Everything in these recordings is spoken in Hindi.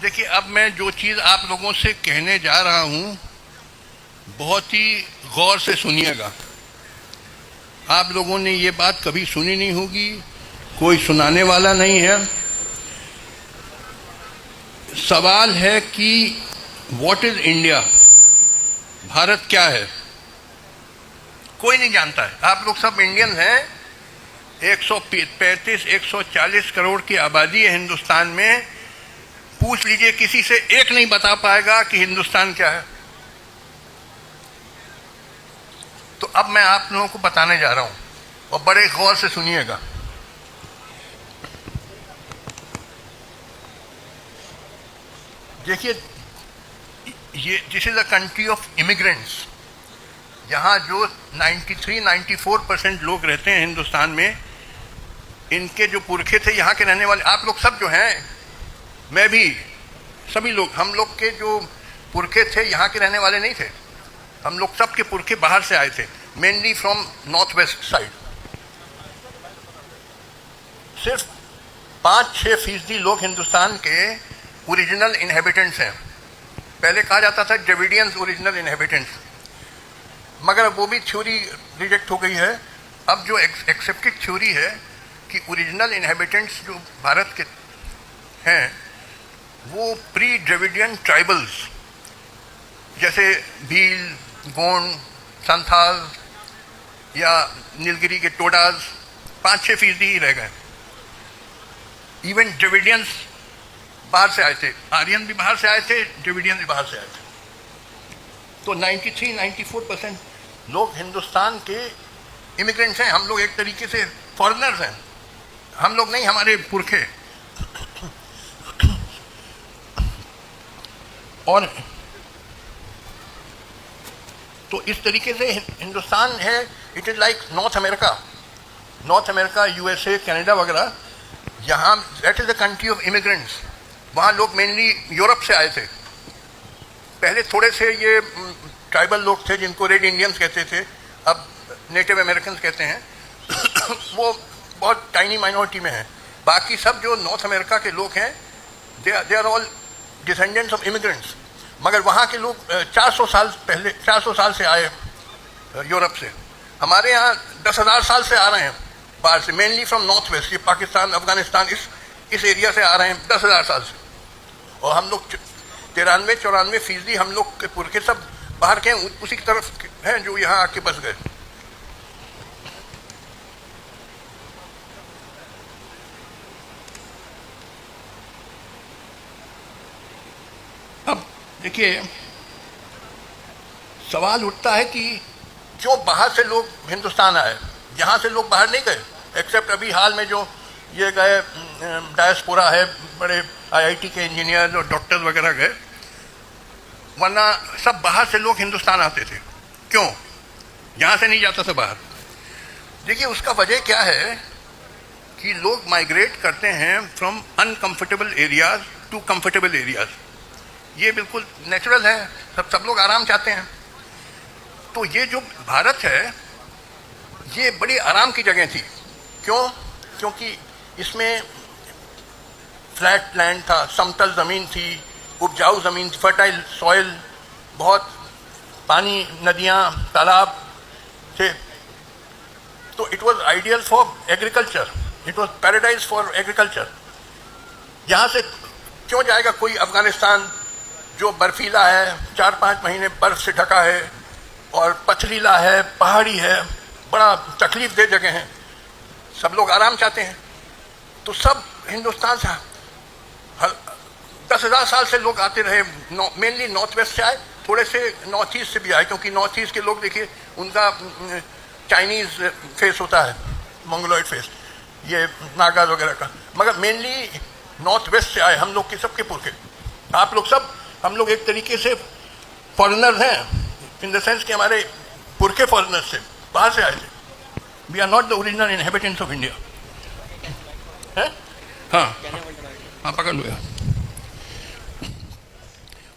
देखिए, अब मैं जो चीज़ आप लोगों से कहने जा रहा हूँ बहुत ही गौर से सुनिएगा। आप लोगों ने ये बात कभी सुनी नहीं होगी, कोई सुनाने वाला नहीं है। सवाल है कि व्हाट इज इंडिया, भारत क्या है? कोई नहीं जानता है। आप लोग सब इंडियन हैं। 135-140 करोड़ की आबादी है हिंदुस्तान में। पूछ लीजिए किसी से, एक नहीं बता पाएगा कि हिंदुस्तान क्या है। तो अब मैं आप लोगों को बताने जा रहा हूं और बड़े गौर से सुनिएगा। देखिए, ये this is a country of immigrants. यहाँ जो 93-94% लोग रहते हैं हिंदुस्तान में, इनके जो पुरखे थे यहाँ के रहने वाले, आप लोग सब जो हैं, मैं भी, सभी लोग, हम लोग के जो पुरखे थे यहाँ के रहने वाले नहीं थे। हम लोग सब के पुरखे बाहर से आए थे, mainly from north west side. सिर्फ 5-6% लोग हिंदुस्तान के ओरिजिनल इनहेबिटेंट्स हैं। पहले कहा जाता था द्रविडियंस ओरिजिनल इनहेबिटेंट्स, मगर वो भी थ्योरी रिजेक्ट हो गई है। अब जो एक्सेप्टेड थ्योरी है कि ओरिजिनल इनहेबिटेंट्स जो भारत के हैं वो प्री द्रविडियन ट्राइबल्स, जैसे भील, गोंड, संथाल या नीलगिरी के टोडाज, 5-6% ही रह गए। इवन द्रविडियंस बाहर से आए थे, आर्यन भी बाहर से आए थे, द्रविडियन भी बाहर से आए थे। तो 93-94% लोग हिंदुस्तान के इमिग्रेंट्स हैं। हम लोग एक तरीके से फॉरेनर्स हैं। हम लोग नहीं, हमारे पुरखे। और तो इस तरीके से हिंदुस्तान है, it is like north America, USA, Canada वगैरह। यहाँ that is the country of immigrants. वहाँ लोग मेनली यूरोप से आए थे। पहले थोड़े से ये ट्राइबल लोग थे जिनको रेड इंडियंस कहते थे, अब नेटिव अमेरिकन कहते हैं। वो बहुत टाइनी माइनॉरिटी में है। बाकी सब जो नॉर्थ अमेरिका के लोग हैं, they are all descendants of immigrants. मगर वहाँ के लोग 400 साल से आए यूरोप से। हमारे यहाँ 10,000 साल से आ रहे हैं बाहर से, मेनली फ्रॉम नॉर्थ वेस्ट, ये पाकिस्तान, अफगानिस्तान, इस एरिया से आ रहे हैं 10,000 साल से। और हम लोग 93-94% हम लोग के पुरखे सब बाहर के उसी की तरफ हैं जो यहाँ आके बस गए। अब देखिए, सवाल उठता है कि क्यों बाहर से लोग हिंदुस्तान आए। यहाँ से लोग बाहर नहीं गए, एक्सेप्ट अभी हाल में जो ये गए डायस्पोरा है, बड़े आईआईटी के इंजीनियर और डॉक्टर वगैरह गए, वरना सब बाहर से लोग हिंदुस्तान आते थे। क्यों यहाँ से नहीं जाता था बाहर? देखिए, उसका वजह क्या है कि लोग माइग्रेट करते हैं from uncomfortable areas to comfortable areas. ये बिल्कुल नेचुरल है, सब लोग आराम चाहते हैं। तो ये जो भारत है, ये बड़ी आराम की जगह थी। क्यों? क्योंकि इसमें फ्लैट लैंड था, समतल ज़मीन थी, उपजाऊ ज़मीन, फर्टाइल सॉइल, बहुत पानी, नदियाँ, तालाब थे। तो it was ideal for agriculture, it was paradise for agriculture. यहाँ से क्यों जाएगा कोई अफगानिस्तान जो बर्फीला है, 4-5 महीने बर्फ से ढका है और पथरीला है, पहाड़ी है, बड़ा तकलीफ दे जगह है। सब लोग आराम चाहते हैं। तो सब हिंदुस्तान से 10,000 साल से लोग आते रहे। मेनली नॉर्थ वेस्ट से आए, थोड़े से नॉर्थ ईस्ट से भी आए, क्योंकि नॉर्थ ईस्ट के लोग देखिए उनका चाइनीज फेस होता है, मंगोलॉइड फेस, ये नागाज वगैरह का। मगर मेनली नॉर्थ वेस्ट से आए हम लोग के सबके पुरखे। आप लोग सब, हम लोग एक तरीके से फॉरेनर्स हैं, इन द सेंस कि हमारे पुरखे फॉरेनर्स से बाहर से आए थे। We are not the original inhabitants of India. है? हाँ, पकड़ लो यार।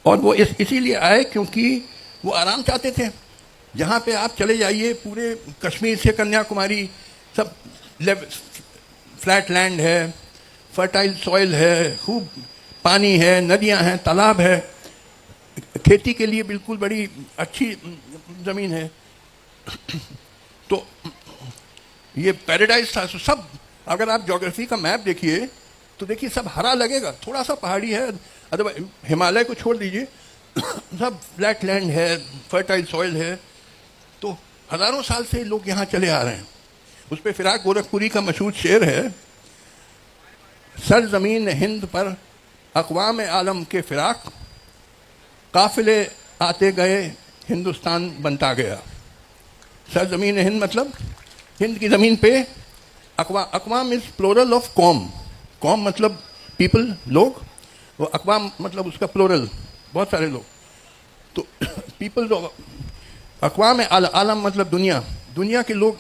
और वो इसीलिए आए क्योंकि वो आराम चाहते थे। जहाँ पे आप चले जाइए, पूरे कश्मीर से कन्याकुमारी सब फ्लैट लैंड है, फर्टाइल सॉइल है, खूब पानी है, नदियां हैं, तालाब है, खेती के लिए बिल्कुल बड़ी अच्छी ज़मीन है। तो ये पैराडाइज था। सब अगर आप ज्योग्राफी का मैप देखिए तो देखिए सब हरा लगेगा, थोड़ा सा पहाड़ी है, अदरवाइज हिमालय को छोड़ दीजिए सब फ्लैट लैंड है, फर्टाइल सॉइल है। तो हज़ारों साल से लोग यहाँ चले आ रहे हैं। उस पर फिराक गोरखपुरी का मशहूर शेर है, सर ज़मीन हिंद पर अक़वाम आलम के फिराक, काफ़िले आते गए हिंदुस्तान बनता गया। सर ज़मीन हिंद मतलब हिंद की ज़मीन पे अक़वाम इज़ प्लोरल ऑफ कौम। कौम मतलब पीपल, लोग, वो अक़वाम मतलब उसका प्लोरल, बहुत सारे लोग। तो पीपल, अक़वाम आलम मतलब दुनिया, दुनिया के लोग,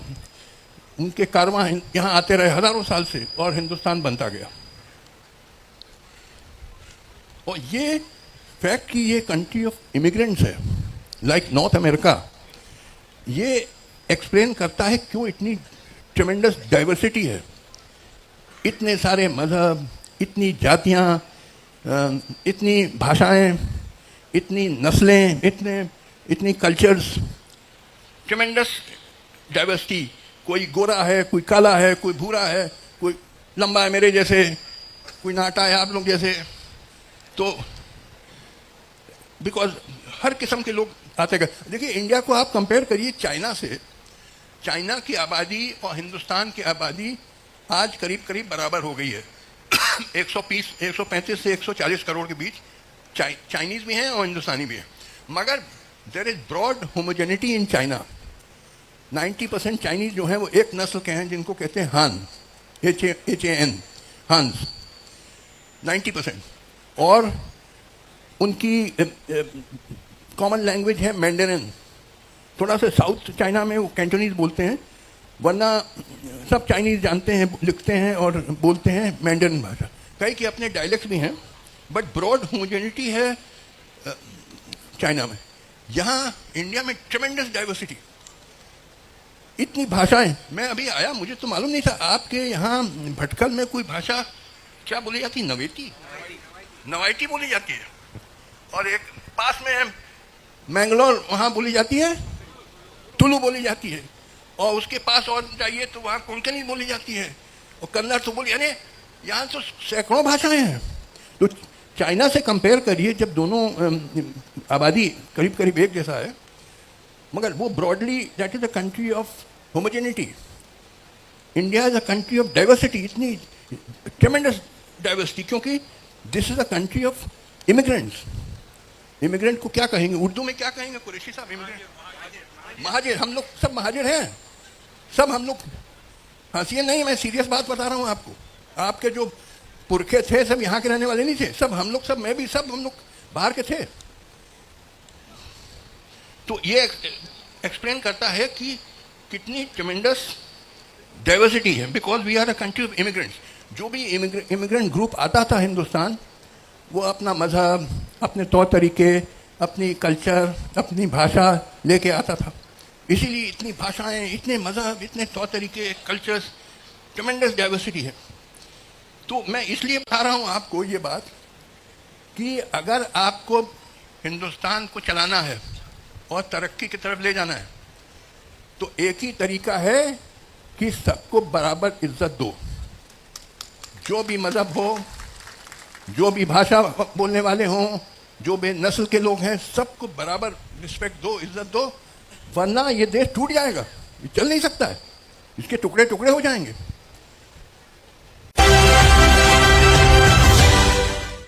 उनके कारवां यहाँ आते रहे हज़ारों साल से और हिंदुस्तान बनता गया। और ये फैक्ट कि ये कंट्री ऑफ इमिग्रेंट्स है, लाइक नॉर्थ अमेरिका, ये एक्सप्लेन करता है क्यों इतनी ट्रेमेंडस डाइवर्सिटी है। इतने सारे मज़हब, इतनी जातियाँ, इतनी भाषाएं, इतनी नस्लें, इतनी कल्चर्स, ट्रेमेंडस डाइवर्सिटी। कोई गोरा है, कोई काला है, कोई भूरा है, कोई लंबा है मेरे जैसे, कोई नाटा है आप लोग जैसे। तो बिकॉज हर किस्म के लोग आते गए। देखिए इंडिया को आप कंपेयर करिए चाइना से। चाइना की आबादी और हिंदुस्तान की आबादी आज करीब करीब बराबर हो गई है 135 से 140 करोड़ के बीच चाइनीज़ भी हैं और हिंदुस्तानी भी हैं। मगर there is broad homogeneity in China. 90% Chinese जो हैं वो एक नस्ल के हैं जिनको कहते हैं हान, HAN, हान्स, 90%। और उनकी कॉमन लैंग्वेज है मैंडरिन। थोड़ा सा साउथ चाइना में वो कैंटोनीज बोलते हैं, वरना सब चाइनीज़ जानते हैं, लिखते हैं और बोलते हैं मैंडरिन भाषा। कई के अपने डायलेक्ट्स भी हैं, बट ब्रॉड होमोजेनिटी है चाइना में। यहाँ इंडिया में ट्रेमेंडस डाइवर्सिटी, इतनी भाषाएं। मैं अभी आया, मुझे तो मालूम नहीं था आपके यहाँ भटकल में कोई भाषा क्या बोली जाती, नवाइटी बोली जाती है। और एक पास में है मैंगलोर, वहाँ बोली जाती है तुलु बोली जाती है। और उसके पास और जाइए तो वहाँ कोंकणी बोली जाती है और कन्नड़ तो बोली, यानी यहाँ तो सैकड़ों भाषाएं हैं। तो चाइना से कंपेयर करिए, जब दोनों आबादी करीब करीब एक जैसा है, मगर वो broadly that is the country of homogeneity. India is a country of diversity, इतनी ट्रेमेंडस डाइवर्सिटी, क्योंकि this is a country of immigrants. Immigrant को क्या कहेंगे, उर्दू में क्या कहेंगे कुरैशी साहब? Immigrant, Muhajir. हम लोग सब महाजिर हैं, सब हम लोग। हंसिए नहीं, मैं सीरियस बात बता रहा हूँ आपको। आपके जो पुरखे थे सब यहाँ के रहने वाले नहीं थे, सब हम लोग, सब मैं भी, सब हम लोग बाहर के थे। तो ये एक्सप्लेन करता है कि कितनी ट्रेमेंडस डाइवर्सिटी है, because we are a country of immigrants. जो भी इमिग्रेंट ग्रुप आता था हिंदुस्तान, वो अपना मज़हब, अपने तौर तरीके, अपनी कल्चर, अपनी भाषा लेके आता था। इसीलिए इतनी भाषाएं, इतने मज़हब, इतने तौर तरीके, कल्चर्स, ट्रेमेंडस डाइवर्सिटी है। तो मैं इसलिए बता रहा हूँ आपको ये बात कि अगर आपको हिंदुस्तान को चलाना है और तरक्की की तरफ ले जाना है, तो एक ही तरीका है कि सबको बराबर इज्जत दो। जो भी मज़हब हो, जो भी भाषा बोलने वाले हों, जो भी नस्ल के लोग हैं, सबको बराबर रिस्पेक्ट दो, इज्जत दो, वरना ये देश टूट जाएगा, ये चल नहीं सकता है, इसके टुकड़े टुकड़े हो जाएंगे।